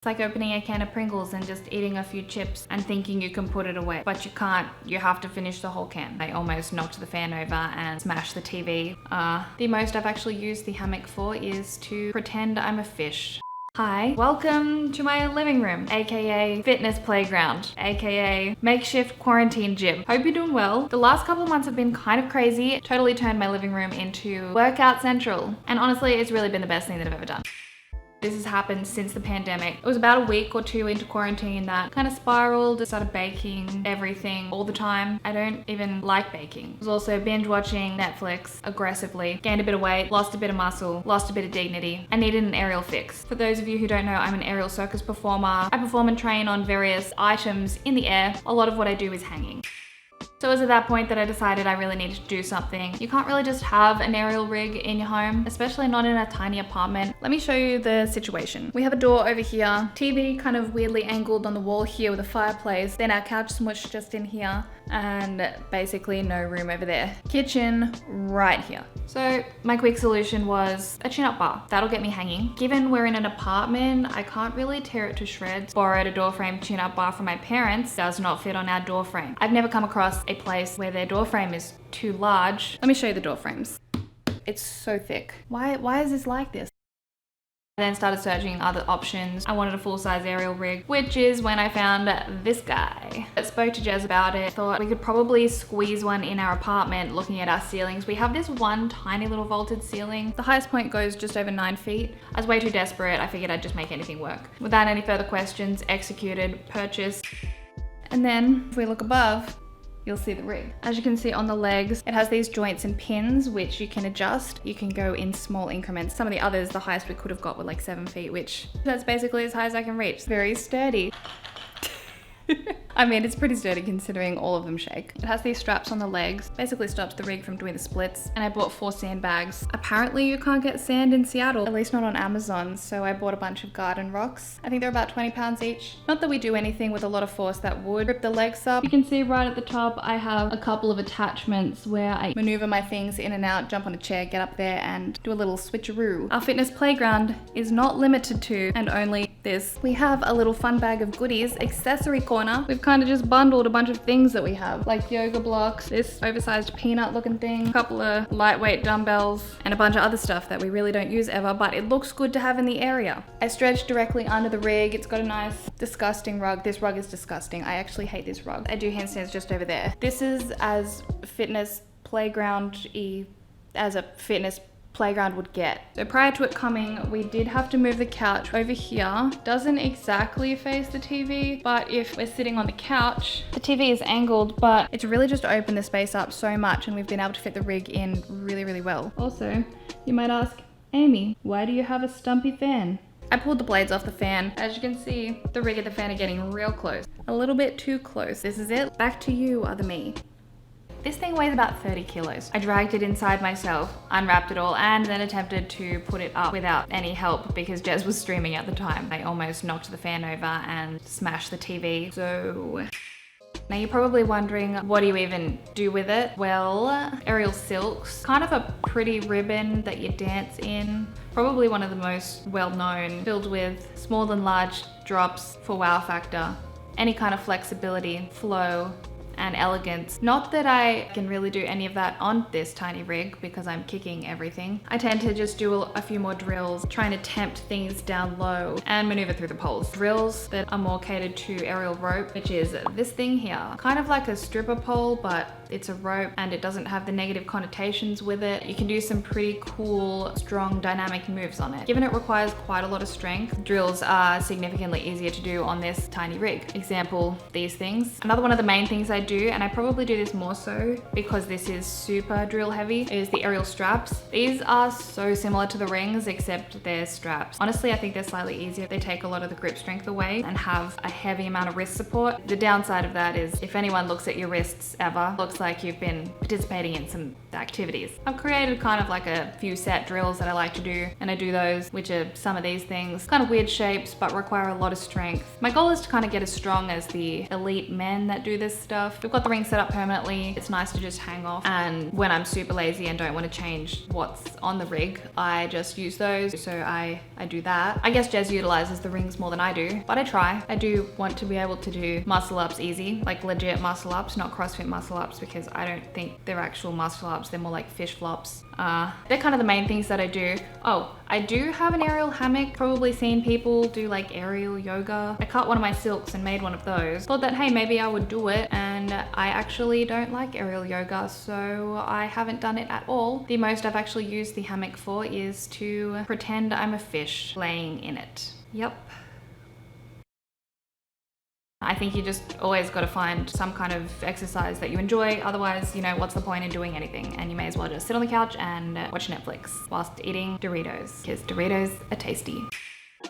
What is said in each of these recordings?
It's like opening a can of Pringles and just eating a few chips and thinking you can put it away. But you can't, you have to finish the whole can. I almost knocked the fan over and smashed the TV. The most I've actually used the hammock for is to pretend I'm a fish. Hi, welcome to my living room, aka fitness playground, aka makeshift quarantine gym. Hope you're doing well. The last couple of months have been kind of crazy. Totally turned my living room into workout central. And honestly, it's really been the best thing that I've ever done. This has happened since the pandemic. It was about a week or two into quarantine that kind of spiraled. I started baking everything all the time. I don't even like baking. I was also binge watching Netflix aggressively, gained a bit of weight, lost a bit of muscle, lost a bit of dignity. I needed an aerial fix. For those of you who don't know, I'm an aerial circus performer. I perform and train on various items in the air. A lot of what I do is hanging. So it was at that point that I decided I really needed to do something. You can't really just have an aerial rig in your home, especially not in a tiny apartment. Let me show you the situation. We have a door over here, TV kind of weirdly angled on the wall here with a fireplace, then our couch smushed just in here, and basically no room over there. Kitchen right here. So my quick solution was a chin-up bar. That'll get me hanging. Given we're in an apartment, I can't really tear it to shreds. Borrowed a door frame chin-up bar from my parents. Does not fit on our door frame. I've never come across a place where their door frame is too large. Let me show you the door frames. It's so thick. Why is this like this? I then started searching other options. I wanted a full-size aerial rig, which is when I found this guy. I spoke to Jez about it. Thought we could probably squeeze one in our apartment. Looking at our ceilings, we have this one tiny little vaulted ceiling. The highest point goes just over 9 feet. I was way too desperate. I figured I'd just make anything work. Without any further questions, executed, purchased. And then if we look above, you'll see the rig. As you can see on the legs, it has these joints and pins which you can adjust. You can go in small increments. Some of the others, the highest we could have got were like 7 feet, which that's basically as high as I can reach. It's very sturdy. I mean, it's pretty sturdy considering all of them shake. It has these straps on the legs, basically stops the rig from doing the splits. And I bought 4 sandbags. Apparently you can't get sand in Seattle, at least not on Amazon. So I bought a bunch of garden rocks. I think they're about 20 pounds each. Not that we do anything with a lot of force that would rip the legs up. You can see right at the top, I have a couple of attachments where I maneuver my things in and out, jump on a chair, get up there and do a little switcheroo. Our fitness playground is not limited to and only this. We have a little fun bag of goodies, accessory corner. We've kind of just bundled a bunch of things that we have, like yoga blocks, this oversized peanut looking thing, a couple of lightweight dumbbells, and a bunch of other stuff that we really don't use ever, but it looks good to have in the area. I stretched directly under the rig. It's got a nice, disgusting rug. This rug is disgusting. I actually hate this rug. I do handstands just over there. This is as fitness playground-y as a fitness playground would get. So prior to it coming, we did have to move the couch over here. Doesn't exactly face the TV, but if we're sitting on the couch, the TV is angled, but it's really just opened the space up so much and we've been able to fit the rig in really, really well. Also, you might ask, Amy, why do you have a stumpy fan? I pulled the blades off the fan. As you can see, the rig and the fan are getting real close. A little bit too close. This is it. Back to you, other me. This thing weighs about 30 kilos. I dragged it inside myself, unwrapped it all, and then attempted to put it up without any help because Jez was streaming at the time. I almost knocked the fan over and smashed the TV. So now you're probably wondering, what do you even do with it? Well, aerial silks, kind of a pretty ribbon that you dance in. Probably one of the most well-known, filled with small and large drops for wow factor. Any kind of flexibility, flow, and elegance. Not that I can really do any of that on this tiny rig because I'm kicking everything. I tend to just do a few more drills, trying to tempt things down low and maneuver through the poles. Drills that are more catered to aerial rope, which is this thing here. Kind of like a stripper pole, but it's a rope and it doesn't have the negative connotations with it. You can do some pretty cool, strong, dynamic moves on it. Given it requires quite a lot of strength, drills are significantly easier to do on this tiny rig. Example, these things. Another one of the main things I do, and I probably do this more so because this is super drill heavy, is the aerial straps. These are so similar to the rings except they're straps. Honestly, I think they're slightly easier. They take a lot of the grip strength away and have a heavy amount of wrist support. The downside of that is if anyone looks at your wrists ever, looks like you've been participating in some activities. I've created kind of like a few set drills that I like to do, and I do those, which are some of these things. Kind of weird shapes, but require a lot of strength. My goal is to kind of get as strong as the elite men that do this stuff. off. We've got the ring set up permanently. It's nice to just hang off. And when I'm super lazy and don't want to change what's on the rig, I just use those. So I do that. I guess Jez utilizes the rings more than I do, but I try. I do want to be able to do muscle ups easy, like legit muscle ups, not CrossFit muscle ups, because I don't think they're actual muscle ups. They're more like fish flops. They're kind of the main things that I do. Oh, I do have an aerial hammock. Probably seen people do like aerial yoga. I cut one of my silks and made one of those. Thought that, hey, maybe I would do it. And I actually don't like aerial yoga, so I haven't done it at all. The most I've actually used the hammock for is to pretend I'm a fish laying in it. Yep. I think you just always got to find some kind of exercise that you enjoy. Otherwise, you know, what's the point in doing anything? And you may as well just sit on the couch and watch Netflix whilst eating Doritos, because Doritos are tasty.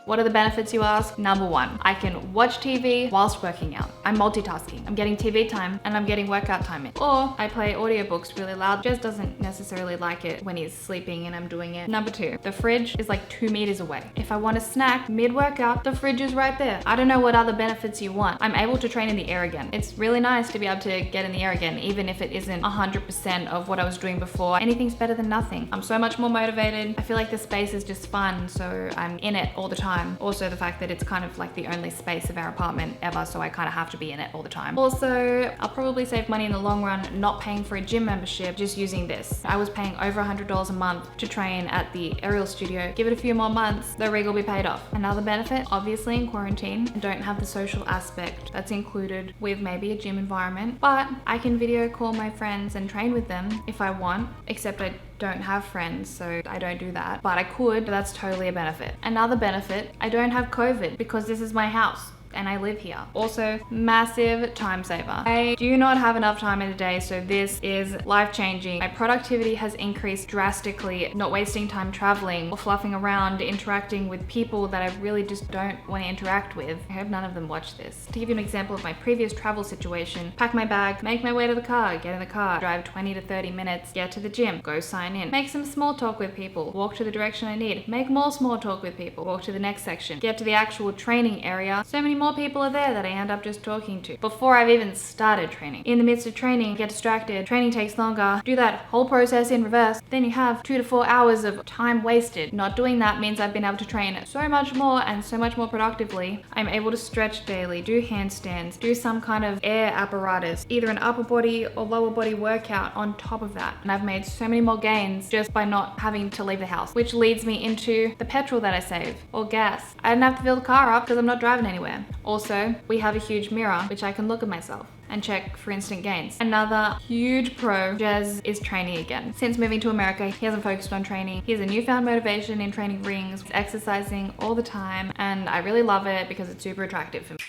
What are the benefits, you ask? Number one, I can watch TV whilst working out. I'm multitasking. I'm getting TV time and I'm getting workout time in. Or I play audiobooks really loud. Jez doesn't necessarily like it when he's sleeping and I'm doing it. Number two, the fridge is like 2 meters away. If I want a snack mid-workout, the fridge is right there. I don't know what other benefits you want. I'm able to train in the air again. It's really nice to be able to get in the air again, even if it isn't 100% of what I was doing before. Anything's better than nothing. I'm so much more motivated. I feel like the space is just fun, so I'm in it all the time. Also, the fact that it's kind of like the only space of our apartment ever, so I kind of have to be in it all the time. Also, I'll probably save money in the long run not paying for a gym membership, just using this. I was paying over $100 a month to train at the aerial studio. Give it a few more months, the rig will be paid off. Another benefit, obviously in quarantine, I don't have the social aspect that's included with maybe a gym environment, but I can video call my friends and train with them if I want, except I don't have friends, so I don't do that. But I could, but that's totally a benefit. Another benefit, I don't have COVID because this is my house and I live here. Also, massive time saver. I do not have enough time in a day, so this is life-changing. My productivity has increased drastically, not wasting time traveling or fluffing around, interacting with people that I really just don't want to interact with. I hope none of them watch this. To give you an example of my previous travel situation, pack my bag, make my way to the car, get in the car, drive 20 to 30 minutes, get to the gym, go sign in, make some small talk with people, walk to the direction I need, make more small talk with people, walk to the next section, get to the actual training area. So many more people are there that I end up just talking to before I've even started training. In the midst of training, get distracted, training takes longer, do that whole process in reverse, then you have 2 to 4 hours of time wasted. Not doing that means I've been able to train so much more and so much more productively. I'm able to stretch daily, do handstands, do some kind of air apparatus, either an upper body or lower body workout on top of that. And I've made so many more gains just by not having to leave the house, which leads me into the petrol that I save, or gas. I didn't have to fill the car up because I'm not driving anywhere. Also, we have a huge mirror, which I can look at myself and check for instant gains. Another huge pro, Jez is training again. Since moving to America, he hasn't focused on training. He has a newfound motivation in training rings, exercising all the time, and I really love it because it's super attractive for me.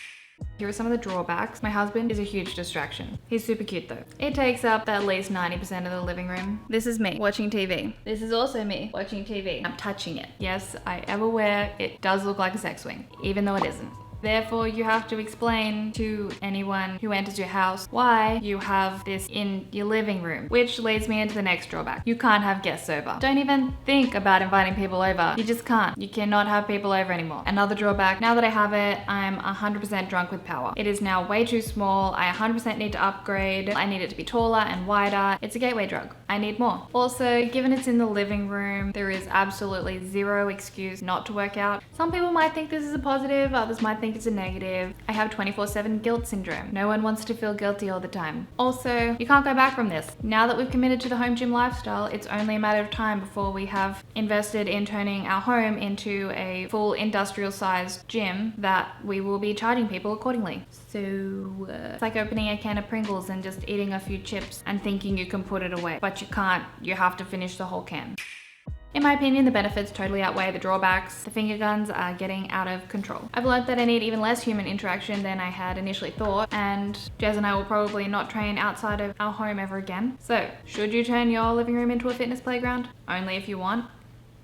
Here are some of the drawbacks. My husband is a huge distraction. He's super cute though. It takes up at least 90% of the living room. This is me watching TV. This is also me watching TV. I'm touching it. Yes, I ever wear, it does look like a sex swing, even though it isn't. Therefore, you have to explain to anyone who enters your house why you have this in your living room, which leads me into the next drawback. You can't have guests over. Don't even think about inviting people over. You just can't. You cannot have people over anymore. Another drawback, now that I have it, I'm 100% drunk with power. It is now way too small. I 100% need to upgrade. I need it to be taller and wider. It's a gateway drug. I need more. Also, given it's in the living room, there is absolutely zero excuse not to work out. Some people might think this is a positive, others might think it's a negative. I have 24/7 guilt syndrome. No one wants to feel guilty all the time. Also, you can't go back from this. Now that we've committed to the home gym lifestyle, it's only a matter of time before we have invested in turning our home into a full industrial sized gym that we will be charging people accordingly. So it's like opening a can of Pringles and just eating a few chips and thinking you can put it away, but you can't. You have to finish the whole can. In my opinion, the benefits totally outweigh the drawbacks. The finger guns are getting out of control. I've learned that I need even less human interaction than I had initially thought, and Jez and I will probably not train outside of our home ever again. So, should you turn your living room into a fitness playground? Only if you want.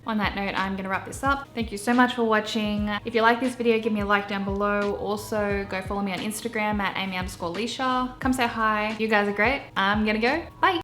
On that note, I'm gonna wrap this up. Thank you so much for watching. If you like this video, give me a like down below. Also, go follow me on Instagram at Amy_Leesha. Come say hi. You guys are great. I'm gonna go. Bye.